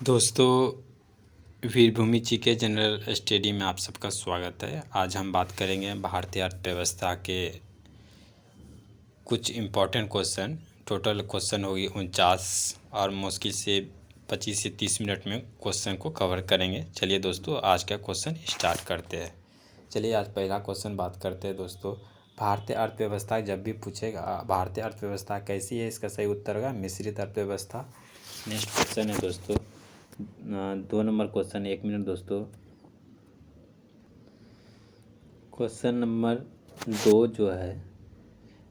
दोस्तों, वीरभूमि GK general study में आप सबका स्वागत है। आज हम बात करेंगे भारतीय अर्थव्यवस्था के कुछ इम्पोर्टेंट क्वेश्चन। टोटल क्वेश्चन होगी 49 और मुश्किल से 25 से 30 मिनट में क्वेश्चन को कवर करेंगे। चलिए दोस्तों, आज का क्वेश्चन स्टार्ट करते हैं। चलिए आज पहला क्वेश्चन बात करते हैं दोस्तों। भारतीय अर्थव्यवस्था जब भी पूछेगा भारतीय अर्थव्यवस्था कैसी है, इसका सही उत्तर होगा मिश्रित अर्थव्यवस्था। नेक्स्ट क्वेश्चन है दोस्तों 2 नंबर क्वेश्चन। 1 मिनट दोस्तों। क्वेश्चन नंबर 2 जो है,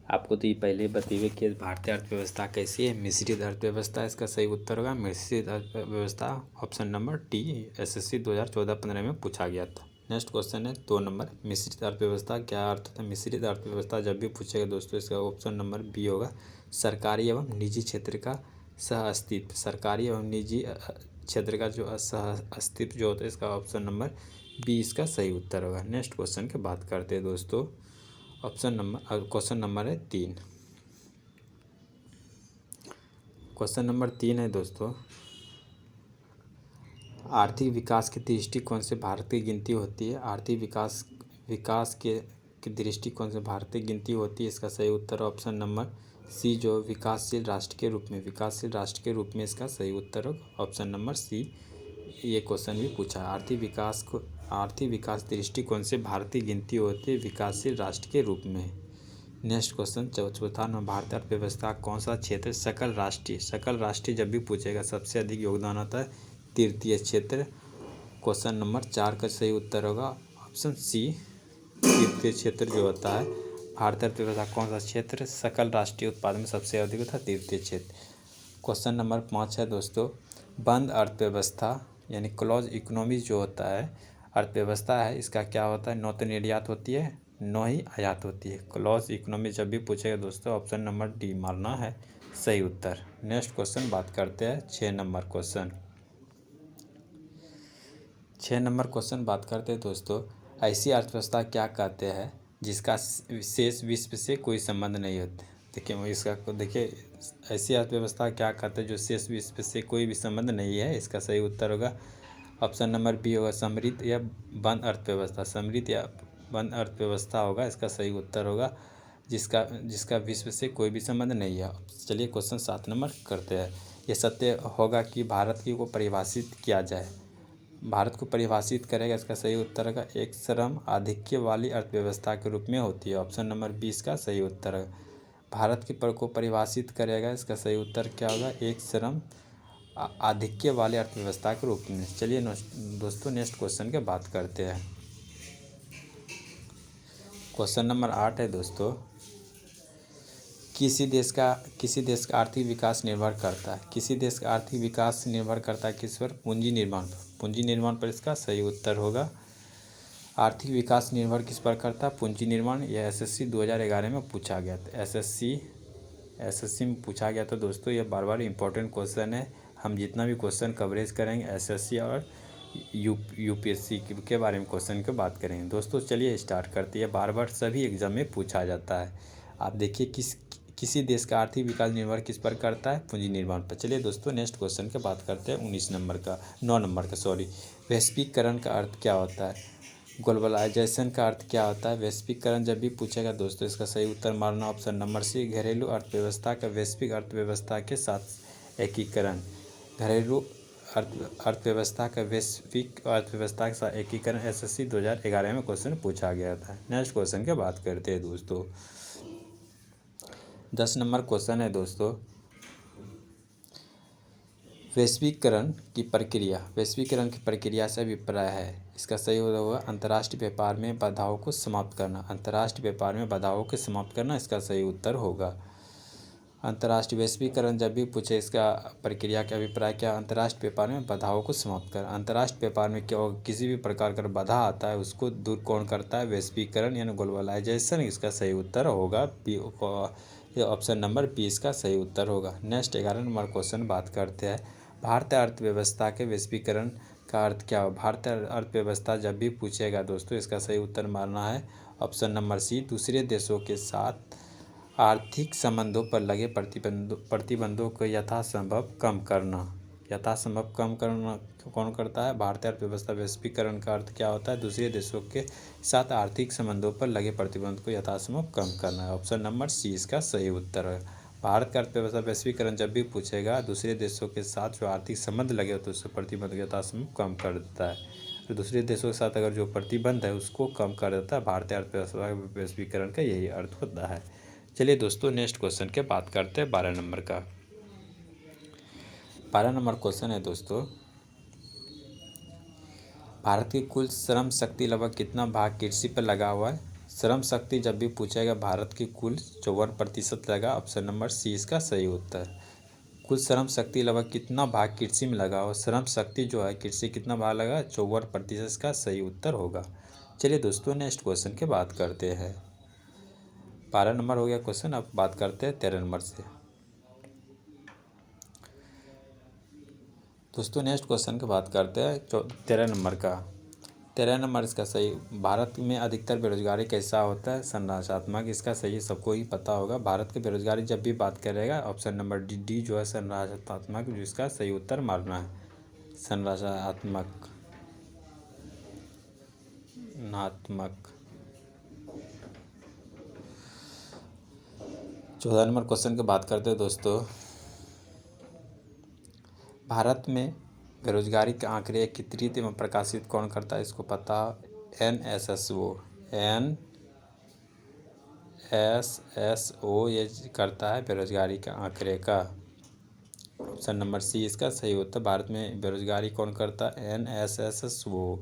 आपको तो ये पहले बताइए कि भारतीय अर्थव्यवस्था कैसी है, मिश्रित अर्थव्यवस्था। इसका सही उत्तर होगा मिश्रित अर्थव्यवस्था, ऑप्शन नंबर डी। एसएससी 2014-15 में पूछा गया था। नेक्स्ट क्वेश्चन है 2 नंबर। मिश्रित अर्थव्यवस्था क्या अर्थ होता है? मिश्रित अर्थव्यवस्था जब भी पूछेगा दोस्तों, इसका ऑप्शन नंबर बी होगा सरकारी एवं निजी क्षेत्र का सह अस्तित्व। सरकारी एवं निजी क्षेत्र का जो सह अस्तित्व जो होता है, इसका ऑप्शन नंबर बी इसका सही उत्तर होगा। नेक्स्ट क्वेश्चन की बात करते हैं दोस्तों। क्वेश्चन नंबर है 3। क्वेश्चन नंबर 3 है दोस्तों, आर्थिक विकास के दृष्टिकोण से भारत की गिनती होती है। आर्थिक विकास के दृष्टिकोण से भारत की गिनती होती है। इसका सही उत्तर ऑप्शन नंबर सी, जो विकासशील राष्ट्र के रूप में, विकासशील राष्ट्र के रूप में इसका सही उत्तर होगा ऑप्शन नंबर सी। ये क्वेश्चन भी पूछा है। आर्थिक विकास दृष्टिकोण से भारत की गिनती होती है विकासशील राष्ट्र के रूप में। नेक्स्ट क्वेश्चन 4 में, भारतीय अर्थव्यवस्था कौन सा क्षेत्र सकल राष्ट्रीय जब भी पूछेगा सबसे अधिक योगदान होता है तृतीय क्षेत्र। क्वेश्चन नंबर 4 का सही उत्तर होगा ऑप्शन सी, तृतीय क्षेत्र जो होता है। भारतीय अर्थव्यवस्था कौन सा क्षेत्र सकल राष्ट्रीय उत्पादन में सबसे अधिक होता है? तृतीय क्षेत्र। क्वेश्चन नंबर 5 है दोस्तों, बंद अर्थव्यवस्था यानी क्लोज इकोनॉमी जो होता है अर्थव्यवस्था है, इसका क्या होता है? न तो निर्यात होती है न ही आयात होती है। क्लोज इकोनॉमी जब भी पूछेगा दोस्तों, ऑप्शन नंबर डी मारना है सही उत्तर। नेक्स्ट क्वेश्चन बात करते हैं 6 नंबर क्वेश्चन। 6 नंबर क्वेश्चन बात करते हैं दोस्तों, ऐसी अर्थव्यवस्था क्या कहते हैं जिसका शेष विश्व से कोई संबंध नहीं होता? देखिए ऐसी अर्थव्यवस्था क्या कहते हैं जो शेष विश्व से कोई भी संबंध नहीं है? इसका सही उत्तर होगा ऑप्शन नंबर बी होगा समृद्ध या बंद अर्थव्यवस्था। समृद्ध या बंद अर्थव्यवस्था होगा, इसका सही उत्तर होगा जिसका विश्व से कोई भी संबंध नहीं है। चलिए क्वेश्चन 7 नंबर करते हैं। यह सत्य होगा कि भारत की को परिभाषित किया जाए। भारत को परिभाषित करेगा, इसका सही उत्तर होगा एक श्रम आधिक्य वाली अर्थव्यवस्था के रूप में होती है। ऑप्शन नंबर 20 का सही उत्तर है। भारत की को परिभाषित करेगा, इसका सही उत्तर क्या होगा? एक श्रम आधिक्य वाले अर्थव्यवस्था के रूप में। चलिए दोस्तों नेक्स्ट क्वेश्चन की बात करते हैं। क्वेश्चन नंबर 8 है दोस्तों, किसी देश का आर्थिक विकास निर्भर करता है। किसी देश का आर्थिक विकास निर्भर करता है किस पर? पूंजी निर्माण पर। पूंजी निर्माण पर इसका सही उत्तर होगा। आर्थिक विकास निर्भर किस पर करता है? पूंजी निर्माण। यह एसएससी 2011 में पूछा गया था। एसएससी में पूछा गया था दोस्तों। यह बार बार इंपॉर्टेंट क्वेश्चन है। हम जितना भी क्वेश्चन कवरेज करेंगे एसएससी और यूपीएससी के बारे में क्वेश्चन की बात करेंगे दोस्तों। चलिए स्टार्ट करते हैं। बार बार सभी एग्जाम में पूछा जाता है। आप देखिए किसी देश का आर्थिक विकास निर्भर किस पर करता है? पूंजी निर्माण पर। चलिए दोस्तों नेक्स्ट क्वेश्चन की बात करते हैं 9 नंबर का सॉरी। वैश्वीकरण का अर्थ क्या होता है? ग्लोबलाइजेशन का अर्थ क्या होता है? वैश्वीकरण जब भी पूछेगा दोस्तों, इसका सही उत्तर मारना ऑप्शन नंबर सी, घरेलू अर्थव्यवस्था का वैश्विक अर्थव्यवस्था के साथ एकीकरण। घरेलू अर्थव्यवस्था का वैश्विक अर्थव्यवस्था के साथ एकीकरण एसएससी 2011 में क्वेश्चन पूछा गया था। नेक्स्ट क्वेश्चन की बात करते हैं दोस्तों। 10 नंबर क्वेश्चन है दोस्तों, वैश्वीकरण की प्रक्रिया से अभिप्राय है। इसका सही होगा अंतर्राष्ट्रीय व्यापार में बाधाओं को समाप्त करना। अंतर्राष्ट्रीय व्यापार में बाधाओं को समाप्त करना इसका सही उत्तर होगा। अंतर्राष्ट्रीय वैश्वीकरण जब भी पूछे, इसका प्रक्रिया का अभिप्राय क्या? अंतर्राष्ट्रीय व्यापार में बाधाओं को समाप्त करना। अंतर्राष्ट्रीय व्यापार में क्या होगा? किसी भी प्रकार का बाधा आता है उसको दूर कौन करता है? वैश्वीकरण यानी ग्लोबलाइजेशन। इसका सही उत्तर होगा बी, ऑप्शन नंबर बी इसका सही उत्तर होगा। नेक्स्ट 11 नंबर क्वेश्चन बात करते हैं, भारतीय अर्थव्यवस्था के वैश्वीकरण का अर्थ क्या हो? भारतीय अर्थव्यवस्था जब भी पूछेगा दोस्तों, इसका सही उत्तर मानना है ऑप्शन नंबर सी, दूसरे देशों के साथ आर्थिक संबंधों पर लगे प्रतिबंधों को यथासंभव कम करना। यथासंभव कम करना कौन करता है? भारतीय अर्थव्यवस्था। वैश्वीकरण का अर्थ क्या होता है? दूसरे देशों के साथ आर्थिक संबंधों पर लगे प्रतिबंध को यथासंभव कम करना है। ऑप्शन नंबर सी इसका सही उत्तर है। भारत का अर्थव्यवस्था वैश्वीकरण जब भी पूछेगा दूसरे देशों के साथ जो आर्थिक संबंध लगे होते हैं उससे प्रतिबंध को यथासंभव कम कर देता है। तो दूसरे देशों के साथ अगर जो प्रतिबंध है उसको कम कर देता है। भारतीय अर्थव्यवस्था वैश्वीकरण का यही अर्थ होता है। चलिए दोस्तों नेक्स्ट क्वेश्चन के बात करते हैं 12 नंबर का। 12 नंबर क्वेश्चन है दोस्तों, भारत की कुल श्रम शक्ति लगभग कितना भाग कृषि पर लगा हुआ है? श्रम शक्ति जब भी पूछेगा भारत की कुल 54% लगा। ऑप्शन नंबर सी इसका सही उत्तर। कुल श्रम शक्ति लगभग कितना भाग कृषि में लगा हुआ? श्रम शक्ति जो है कृषि कितना भाग लगा? 54% इसका सही उत्तर होगा। चलिए दोस्तों नेक्स्ट क्वेश्चन की बात करते हैं। 12 नंबर हो गया क्वेश्चन। अब बात करते हैं 13 नंबर से। दोस्तों नेक्स्ट क्वेश्चन की बात करते हैं 13 नंबर का। 13 नंबर इसका सही, भारत में अधिकतर बेरोजगारी कैसा होता है? संरचनात्मक। इसका सही सबको ही पता होगा। भारत की बेरोजगारी जब भी बात करेगा ऑप्शन नंबर डी जो है संरचनात्मक, जिसका सही उत्तर मारना है संरचनात्मक। 14 नंबर क्वेश्चन की बात करते हैं दोस्तों, भारत में बेरोजगारी के आंकड़े एकत्रित एवं प्रकाशित कौन करता है? इसको पता NSSO ये करता है बेरोजगारी के आंकड़े का। ऑप्शन नंबर सी इसका सही उत्तर। भारत में बेरोजगारी कौन करता है? NSSO।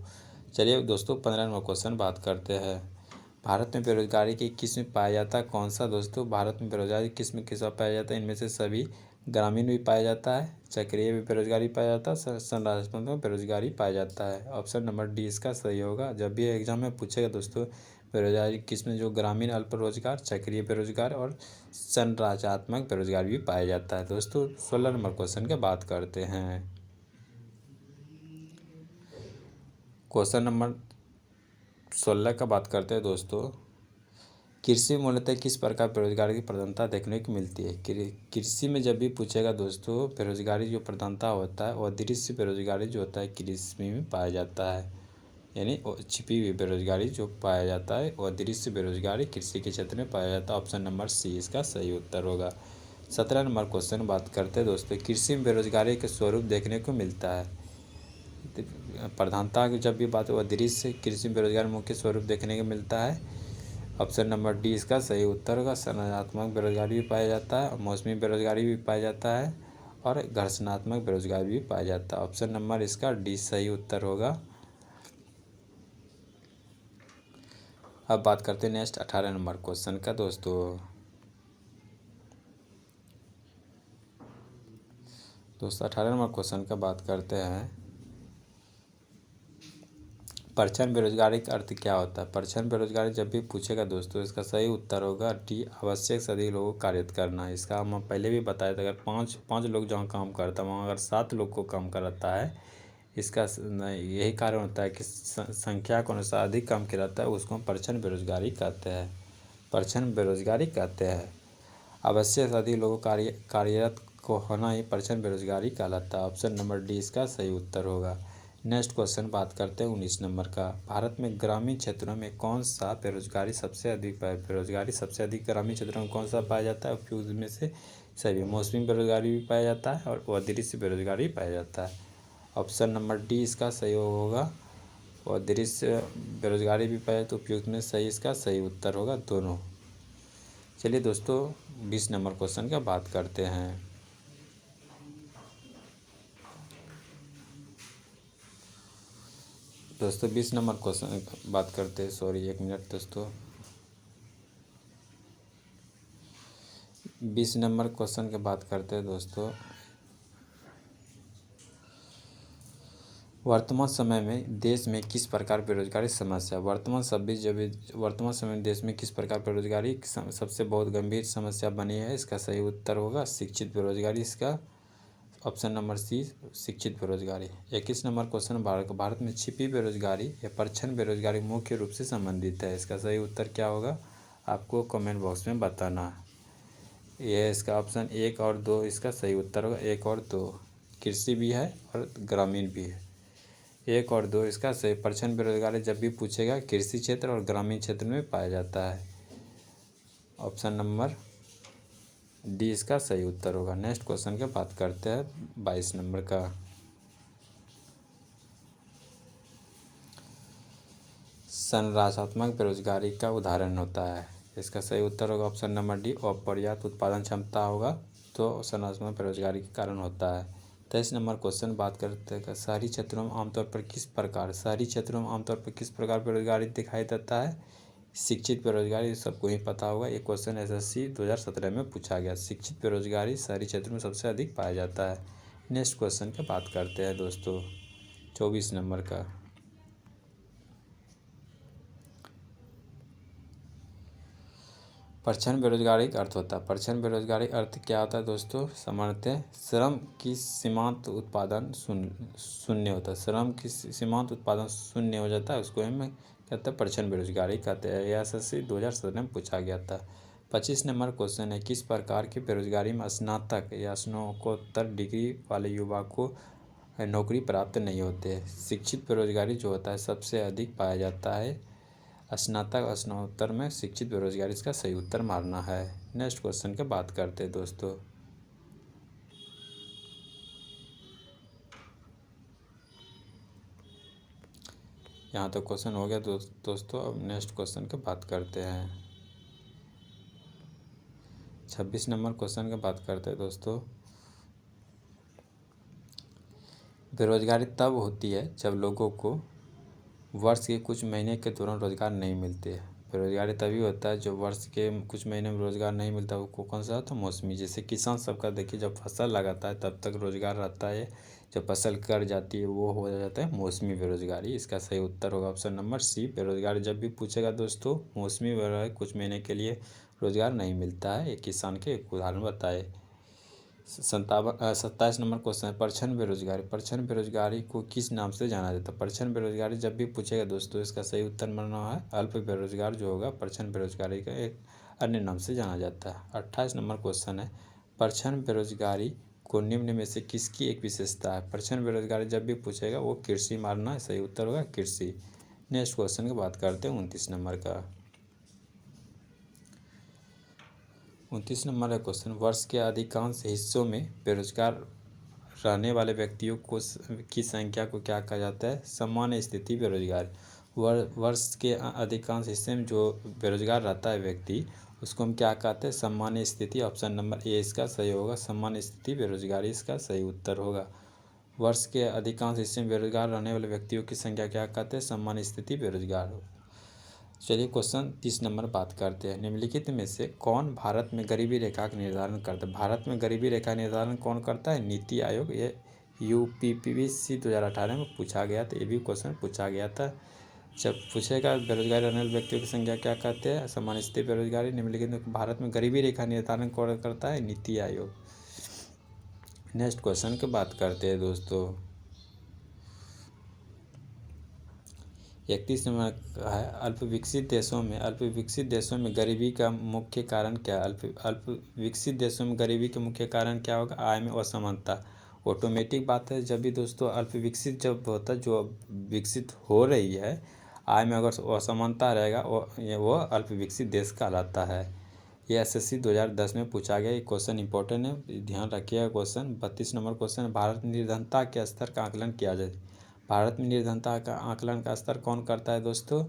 चलिए दोस्तों 15 नंबर क्वेश्चन बात करते हैं। भारत में बेरोजगारी की किस्म पाया जाता है कौन सा? दोस्तों भारत में बेरोजगारी किस्म किस पाया जाता है? इनमें से सभी ग्रामीण भी पाया जाता है, चक्रीय भी बेरोजगारी पाया जाता है, संरचनात्मक में बेरोजगारी पाया जाता है। ऑप्शन नंबर डी इसका सही होगा। जब भी एग्जाम में पूछेगा दोस्तों बेरोजगारी किस्म जो ग्रामीण अल्प रोजगार, चक्रीय बेरोजगार और संरचनात्मक बेरोजगार भी पाया जाता है। दोस्तों 16 नंबर क्वेश्चन की बात करते हैं। क्वेश्चन नंबर 16 का बात करते हैं दोस्तों, कृषि में मूलतः किस प्रकार बेरोजगारी की प्रधानता देखने को मिलती है? कृषि में जब भी पूछेगा दोस्तों बेरोजगारी जो प्रधानता होता है वह दृश्य बेरोजगारी जो होता है कृषि में पाया जाता है, यानी छिपी हुई बेरोजगारी जो पाया जाता है वह दृश्य बेरोजगारी कृषि के क्षेत्र में पाया जाता है। ऑप्शन नंबर सी इसका सही उत्तर होगा। 17 नंबर क्वेश्चन बात करते हैं दोस्तों, कृषि में बेरोजगारी के स्वरूप देखने को मिलता है। प्रधानता की जब भी बात वह दृश्य कृषि में बेरोजगारी मुख्य स्वरूप देखने को मिलता है। ऑप्शन नंबर डी इसका सही उत्तर होगा। संरचनात्मक बेरोजगारी भी पाया जाता है, मौसमी बेरोजगारी भी पाया जाता है और घर्षणात्मक बेरोजगारी भी पाया जाता है। ऑप्शन नंबर इसका डी सही उत्तर होगा। अब बात करते हैं नेक्स्ट 18 नंबर क्वेश्चन का दोस्तों 18 नंबर क्वेश्चन का बात करते हैं, परिछन बेरोजगारी का अर्थ क्या होता है? परिछन बेरोजगारी जब भी पूछेगा दोस्तों इसका सही उत्तर होगा डी, आवश्यक से अधिक लोगों को कार्यरत करना। इसका हम पहले भी बताया था, अगर पाँच लोग जहाँ काम करता है वहाँ अगर 7 लोग को काम कराता है, इसका यही कारण होता है कि संख्या के अनुसार अधिक काम किया जाता है, उसको हम परिछन बेरोजगारी कहते हैं। परिछन बेरोजगारी कहते हैं। आवश्यक से अधिक लोगों कार्यरत को होना ही परिछन बेरोजगारी कहलाता है। ऑप्शन नंबर डी इसका सही उत्तर होगा। नेक्स्ट क्वेश्चन बात करते हैं 19 नंबर का। भारत में ग्रामीण क्षेत्रों में कौन सा बेरोजगारी सबसे अधिक बेरोजगारी सबसे अधिक ग्रामीण क्षेत्रों में कौन सा पाया जाता है? उपयुक्त में से सभी मौसमी बेरोजगारी भी पाया जाता है और अदृश्य बेरोजगारी भी पाया जाता है। ऑप्शन नंबर डी इसका सही होगा। और दृश्य बेरोजगारी भी पाया तो उपयुक्त में सही इसका सही उत्तर होगा दोनों। चलिए दोस्तों 20 नंबर क्वेश्चन का बात करते हैं। दोस्तों 20 नंबर क्वेश्चन बात करते हैं, सॉरी एक मिनट दोस्तों। 20 नंबर क्वेश्चन की बात करते हैं दोस्तों, वर्तमान समय में देश में किस प्रकार बेरोजगारी समस्या, वर्तमान समय में देश में किस प्रकार बेरोजगारी सबसे बहुत गंभीर समस्या बनी है? इसका सही उत्तर होगा शिक्षित बेरोजगारी। इसका ऑप्शन नंबर सी शिक्षित बेरोजगारी। 21 नंबर क्वेश्चन, भारत में छिपी बेरोजगारी या परिछन बेरोजगारी मुख्य रूप से संबंधित है। इसका सही उत्तर क्या होगा आपको कमेंट बॉक्स में बताना। यह इसका ऑप्शन 1 और 2 इसका सही उत्तर होगा, 1 और 2। कृषि भी है और ग्रामीण भी है। 1 और 2 इसका सही। % बेरोजगारी जब भी पूछेगा कृषि क्षेत्र और ग्रामीण क्षेत्र में पाया जाता है। ऑप्शन नंबर डी इसका सही उत्तर होगा। नेक्स्ट क्वेश्चन की बात करते हैं 22 नंबर का। संरचनात्मक बेरोजगारी का उदाहरण होता है। इसका सही उत्तर होगा ऑप्शन नंबर डी। अपर्याप्त उत्पादन क्षमता होगा तो संरचनात्मक बेरोजगारी के कारण होता है। 23 नंबर क्वेश्चन बात करते हैं शहरी क्षेत्रों में आमतौर पर किस प्रकार बेरोजगारी दिखाई देता है। शिक्षित बेरोजगारी सबको ही पता होगा। ये क्वेश्चन SSC 2017 में पूछा गया। शिक्षित बेरोजगारी शहरी क्षेत्रों में सबसे अधिक पाया जाता है। नेक्स्ट क्वेश्चन की बात करते हैं दोस्तों 24 नंबर का। % बेरोजगारी का अर्थ होता है। % बेरोजगारी अर्थ क्या होता है दोस्तों। सामान्यतः श्रम की सीमांत उत्पादन शून्य होता है। श्रम की सीमांत उत्पादन शून्य हो जाता है उसको हम कहते हैं % बेरोजगारी कहते हैं। यह SSC 2017 में पूछा गया था। 25 नंबर क्वेश्चन है किस प्रकार की बेरोजगारी में स्नातक या स्नातकोत्तर डिग्री वाले युवा को नौकरी प्राप्त नहीं होते। शिक्षित बेरोजगारी जो होता है सबसे अधिक पाया जाता है स्नातक और स्नातकोत्तर में शिक्षित बेरोजगारी। इसका सही उत्तर मारना है। नेक्स्ट क्वेश्चन की बात करते हैं दोस्तों। यहाँ तो क्वेश्चन हो गया दोस्तों। अब नेक्स्ट क्वेश्चन की बात करते हैं 26 नंबर क्वेश्चन की बात करते हैं दोस्तों। बेरोजगारी तब होती है जब लोगों को वर्ष के कुछ महीने के दौरान रोजगार नहीं मिलते। बेरोजगारी तभी होता है जब वर्ष के कुछ महीने में रोजगार नहीं मिलता। वो कौन सा होता है मौसमी। जैसे किसान सबका देखिए जब फसल लगाता है तब तक रोजगार रहता है। जब फसल कट जाती है वो हो जाता है मौसमी बेरोजगारी। इसका सही उत्तर होगा ऑप्शन नंबर सी। बेरोजगारी जब भी पूछेगा दोस्तों मौसमी बेरोजगारी कुछ महीने के लिए रोजगार नहीं मिलता है। एक किसान के एक उदाहरण बताए। 27 नंबर क्वेश्चन है % बेरोजगारी। % बेरोजगारी को किस नाम से जाना जाता है। % बेरोजगारी जब भी पूछेगा दोस्तों इसका सही उत्तर मानना है अल्प बेरोजगार जो होगा % बेरोजगारी का एक अन्य नाम से जाना जाता है। 28 नंबर क्वेश्चन है % बेरोजगारी को निम्न में से किसकी एक विशेषता है। % बेरोजगारी जब भी पूछेगा वो कृषि मारना है। सही उत्तर होगा कृषि। नेक्स्ट क्वेश्चन की बात करते हैं 29 नंबर का। 29 नंबर का क्वेश्चन वर्ष के अधिकांश हिस्सों में बेरोजगार रहने वाले व्यक्तियों की संख्या को क्या कहा जाता है। सामान्य स्थिति बेरोजगार। वर्ष के अधिकांश हिस्से में जो बेरोजगार रहता है व्यक्ति उसको हम क्या कहते हैं सामान्य स्थिति। ऑप्शन नंबर ए इसका सही होगा। सामान्य स्थिति बेरोजगारी इसका सही उत्तर होगा। वर्ष के अधिकांश हिस्से में बेरोजगार रहने वाले व्यक्तियों की संख्या क्या कहते हैं सामान्य स्थिति बेरोजगार। चलिए क्वेश्चन 30 नंबर बात करते हैं। निम्नलिखित में से कौन भारत में गरीबी रेखा का निर्धारण करता है। भारत में गरीबी रेखा निर्धारण कौन करता है। नीति आयोग। ये UPPC 2018 में पूछा गया था। ये भी क्वेश्चन पूछा गया था। जब पूछेगा बेरोजगार रहने वाले व्यक्तियों की संख्या क्या कहते हैं सामान्य स्थिति बेरोजगारी। निम्नलिखित में भारत में गरीबी रेखा निर्धारण कौन करता है नीति आयोग। नेक्स्ट क्वेश्चन की बात करते हैं दोस्तों 31 नंबर है अल्प विकसित देशों में गरीबी का मुख्य कारण क्या है। अल्प विकसित देशों में गरीबी के मुख्य कारण क्या होगा। आय में असमानता। ऑटोमेटिक बात है जब भी दोस्तों अल्प विकसित जब होता है जो विकसित हो रही है आय में अगर असमानता रहेगा वो अल्प विकसित देश कहलाता है। ये SSC 2010 में पूछा गया। ये क्वेश्चन इंपॉर्टेंट है ध्यान रखिएगा। क्वेश्चन 32 नंबर क्वेश्चन भारत में निर्धनता के स्तर का आकलन किया जाए। भारत में निर्धनता का आकलन का स्तर कौन करता है दोस्तों।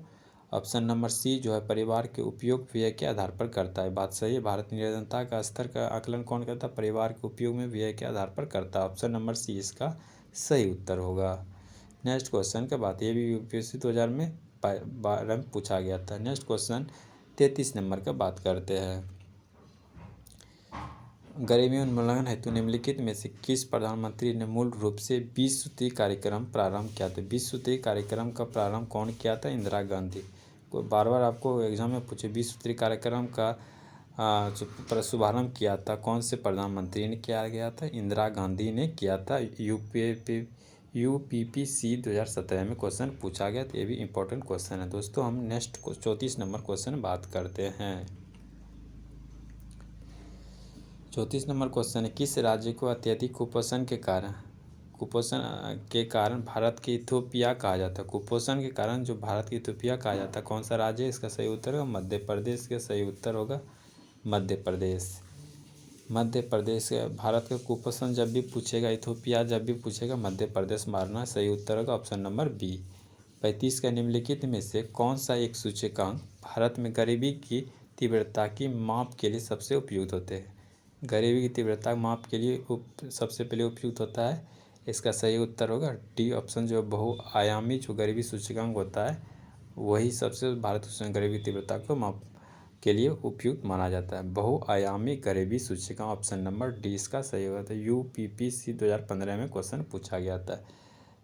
ऑप्शन नंबर सी जो है परिवार के उपयोग व्यय के आधार पर करता है। बात सही है। भारत में निर्धनता का स्तर का आकलन कौन करता है परिवार के उपयोग में व्यय के आधार पर करता है। ऑप्शन नंबर सी इसका सही उत्तर होगा। नेक्स्ट क्वेश्चन के बाद ये भी UPSC 2000 में पूछा गया था। नेक्स्ट क्वेश्चन 33 नंबर का बात करते हैं। गरीबी उन्मूलन हेतु निम्नलिखित में से किस प्रधानमंत्री ने मूल रूप से 20 सूत्री कार्यक्रम प्रारंभ किया था। 20 सूत्री कार्यक्रम का प्रारंभ कौन किया था इंदिरा गांधी। को बार बार आपको एग्जाम में पूछे 20 सूत्री कार्यक्रम का शुभारंभ किया था कौन से प्रधानमंत्री ने किया गया था इंदिरा गांधी ने किया था। UPPC 2017 में क्वेश्चन पूछा गया तो ये भी इंपॉर्टेंट क्वेश्चन है दोस्तों। हम नेक्स्ट 34 नंबर क्वेश्चन बात करते हैं। 34 नंबर क्वेश्चन है किस राज्य को अत्यधिक कुपोषण के कारण कुपोषण के कारण भारत की इथियोपिया कहा जाता है। कुपोषण के कारण जो भारत की इथियोपिया कहा जाता है, कौन सा राज्य है? इसका सही उत्तर होगा मध्य प्रदेश। का सही उत्तर होगा मध्य प्रदेश। मध्य प्रदेश भारत का कुपोषण जब भी पूछेगा, इथियोपिया जब भी पूछेगा, मध्य प्रदेश मारना। सही उत्तर होगा ऑप्शन नंबर बी। 35 का निम्नलिखित में से कौन सा एक सूचकांक भारत में गरीबी की तीव्रता की माप के लिए सबसे उपयुक्त होते हैं? गरीबी की तीव्रता माप के लिए सबसे पहले उपयुक्त होता है। इसका सही उत्तर होगा डी ऑप्शन, जो बहुआयामी जो गरीबी सूचकांक होता है वही सबसे भारत में गरीबी तीव्रता को माप के लिए उपयुक्त माना जाता है। बहुआयामी गरीबी सूचकांक ऑप्शन नंबर डी इसका सही होगा। UPPC 2015 में क्वेश्चन पूछा गया था।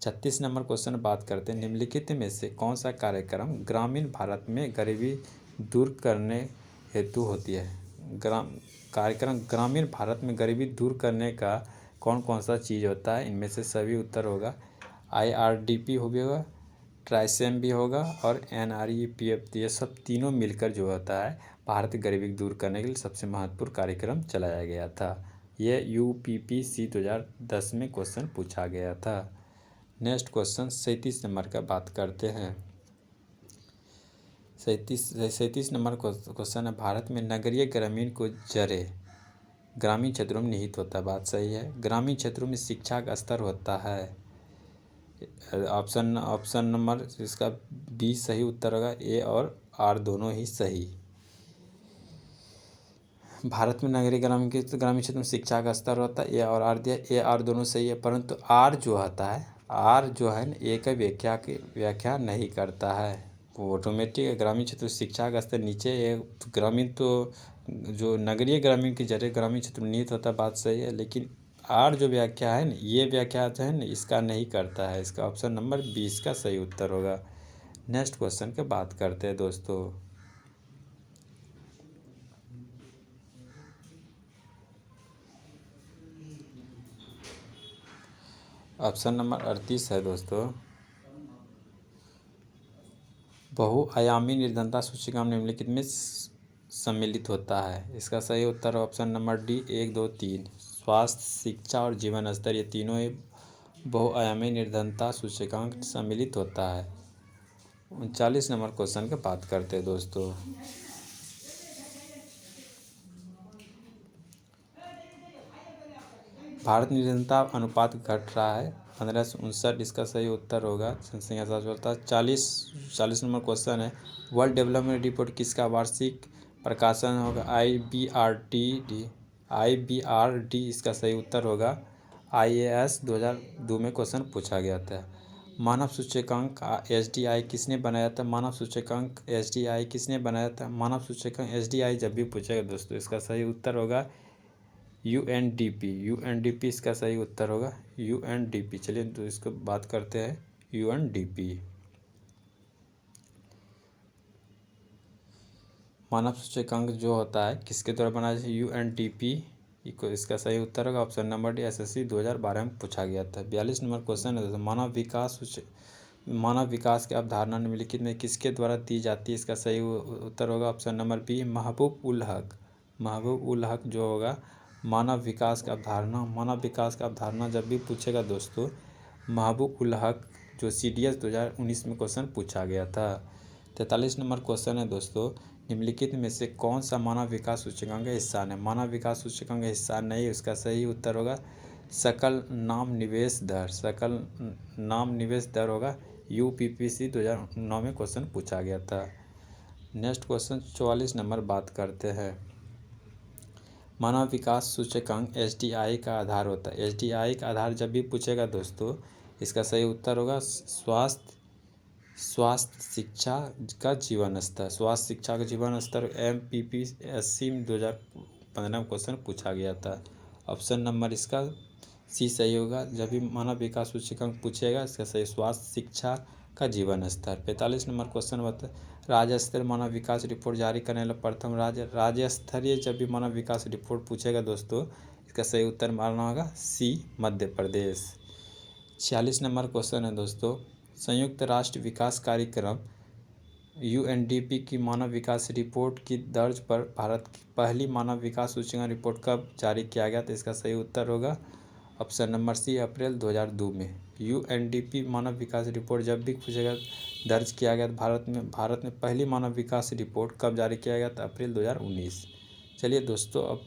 36 नंबर क्वेश्चन बात करते हैं, निम्नलिखित में से कौन सा कार्यक्रम ग्रामीण भारत में गरीबी दूर करने हेतु होती है? कार्यक्रम ग्रामीण भारत में गरीबी दूर करने का कौन कौन सा चीज़ होता है? इनमें से सभी उत्तर होगा IRDP होगा, ट्राइसेम भी होगा और NREPF। ये सब तीनों मिलकर जो होता है भारत गरीबी दूर करने के लिए सबसे महत्वपूर्ण कार्यक्रम चलाया गया था। ये UPPC 2010 में क्वेश्चन पूछा गया था। नेक्स्ट क्वेश्चन 37 नंबर का बात करते हैं। 37 नंबर क्वेश्चन है, भारत में नगरीय ग्रामीण को जरे ग्रामीण क्षेत्रों में निहित होता है। बात सही है। ग्रामीण क्षेत्रों में शिक्षा का स्तर होता है। ऑप्शन नंबर इसका बी सही उत्तर होगा। ए और आर दोनों ही सही। भारत में नगरीय ग्रामीण क्षेत्र में शिक्षा का स्तर होता है। ए और आर दिया, ए आर दोनों सही है, परंतु आर जो होता है, आर जो है ए का व्याख्या नहीं करता है। वो ऑटोमेटिक ग्रामीण क्षेत्र में शिक्षा का स्तर नीचे है। ग्रामीण तो जो नगरीय ग्रामीण की जगह ग्रामीण क्षेत्र में निहित होता है, बात सही है, लेकिन आर जो व्याख्या है ना, ये व्याख्या जो है ना इसका नहीं करता है। इसका ऑप्शन नंबर 20 का सही उत्तर होगा। नेक्स्ट क्वेश्चन की बात करते हैं दोस्तों। ऑप्शन नंबर 38 है दोस्तों। बहुआयामी निर्धनता सूचकांक निम्नलिखित में सम्मिलित होता है। इसका सही उत्तर ऑप्शन नंबर डी 1, 2, 3। स्वास्थ्य, शिक्षा और जीवन स्तर, ये तीनों ही बहुआयामी निर्धनता सूचकांक सम्मिलित होता है। 39 नंबर क्वेश्चन की बात करते हैं दोस्तों। भारत निर्धनता अनुपात घट रहा है 15 से 59। इसका सही उत्तर होगा जनसंख्या साक्षरता। 40 नंबर क्वेश्चन है, वर्ल्ड डेवलपमेंट रिपोर्ट किसका वार्षिक प्रकाशन होगा? IBRD। इसका सही उत्तर होगा IAS 2002 में क्वेश्चन पूछा गया था। मानव सूचकांक SDI किसने बनाया था? मानव सूचकांक SDI किसने बनाया था? मानव सूचकांक SDI जब भी पूछेगा दोस्तों, इसका सही उत्तर होगा UNDP। इसका सही उत्तर होगा UNDP। चलिए तो इसको बात करते हैं UNDP। मानव सूचकांक जो होता है किसके द्वारा बनाया जाए? UNDP। इसका सही उत्तर होगा ऑप्शन नंबर डी, SSC 2012 में पूछा गया था। 42 नंबर क्वेश्चन है, मानव विकास की अवधारणा निम्नलिखित में किसके द्वारा दी जाती है? इसका सही उत्तर होगा ऑप्शन नंबर बी, महबूब उल हक जो होगा मानव विकास का अवधारणा जब भी पूछेगा दोस्तों, महबूब उल हक जो CDS 2019 में क्वेश्चन पूछा गया था। 43 नंबर क्वेश्चन है दोस्तों, निम्नलिखित में से कौन सा मानव विकास सूचकांक का हिस्सा है? मानव विकास सूचकांक का हिस्सा नहीं, इसका सही उत्तर होगा सकल नाम निवेश दर होगा। UPPC 2009 में क्वेश्चन पूछा गया था। नेक्स्ट क्वेश्चन 44 नंबर बात करते हैं। मानव विकास सूचकांक SDI का आधार होता है। SDI का आधार जब भी पूछेगा दोस्तों, इसका सही उत्तर होगा स्वास्थ्य, शिक्षा का जीवन स्तर MPPSC 2015 में क्वेश्चन पूछा गया था। ऑप्शन नंबर इसका सी सही होगा। जब भी मानव विकास सूचकांक पूछेगा, इसका सही स्वास्थ्य, शिक्षा का जीवन स्तर। 45 नंबर क्वेश्चन बता, राज्य स्तरीय मानव विकास रिपोर्ट जारी करने वाला प्रथम राज्य स्तरीय जब भी मानव विकास रिपोर्ट पूछेगा दोस्तों, इसका सही उत्तर मानना होगा सी, मध्य प्रदेश। 46 नंबर क्वेश्चन है दोस्तों, संयुक्त राष्ट्र विकास कार्यक्रम UNDP की मानव विकास रिपोर्ट की दर्ज पर भारत की पहली मानव विकास सूचकांक रिपोर्ट कब जारी किया गया? तो इसका सही उत्तर होगा ऑप्शन नंबर सी अप्रैल 2002 में। यूएनडीपी मानव विकास रिपोर्ट जब भी पूछेगा दर्ज किया गया भारत में पहली मानव विकास रिपोर्ट कब जारी किया गया था? अप्रैल 2019। चलिए दोस्तों, अब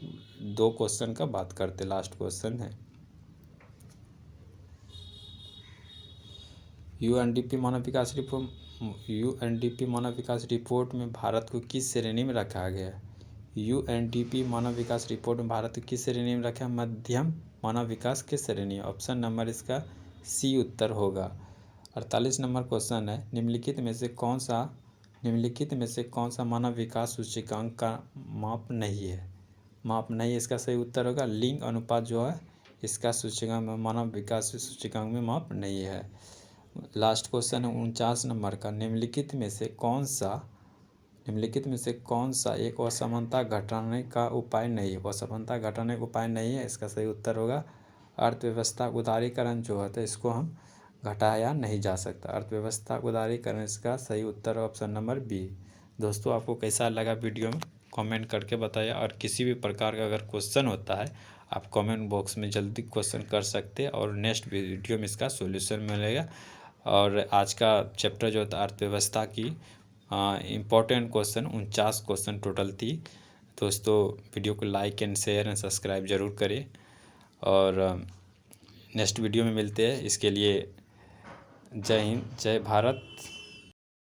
2 क्वेश्चन का बात करते, लास्ट क्वेश्चन है। यूएनडीपी मानव विकास रिपोर्ट में भारत को किस श्रेणी में रखा गया? यूएनडीपी मानव विकास रिपोर्ट में भारत को किस श्रेणी में रखा? मध्यम मानव विकास की श्रेणी। ऑप्शन नंबर इसका सी उत्तर होगा। 48 नंबर क्वेश्चन है, निम्नलिखित में से कौन सा मानव विकास सूचकांक का माप नहीं है? इसका सही उत्तर होगा लिंग अनुपात जो है इसका सूचकांक में, मानव विकास सूचकांक में माप नहीं है। लास्ट क्वेश्चन है 49 नंबर का, निम्नलिखित में से कौन सा एक असमानता घटाने का उपाय नहीं है? असमानता घटाने का उपाय नहीं है, इसका सही उत्तर होगा अर्थव्यवस्था उदारीकरण जो है तो इसको हम घटाया नहीं जा सकता। अर्थव्यवस्था उदारीकरण इसका सही उत्तर है ऑप्शन नंबर बी। दोस्तों, आपको कैसा लगा वीडियो में कमेंट करके बताइए, और किसी भी प्रकार का अगर क्वेश्चन होता है आप कमेंट बॉक्स में जल्दी क्वेश्चन कर सकते हैं और नेक्स्ट वीडियो में इसका सॉल्यूशन मिलेगा। और आज का चैप्टर जो था अर्थव्यवस्था की इम्पोर्टेंट क्वेश्चन 49 क्वेश्चन टोटल थी। दोस्तों, वीडियो को like and share and subscribe जरूर करें, और नेक्स्ट वीडियो में मिलते हैं। इसके लिए जय हिंद, जय भारत।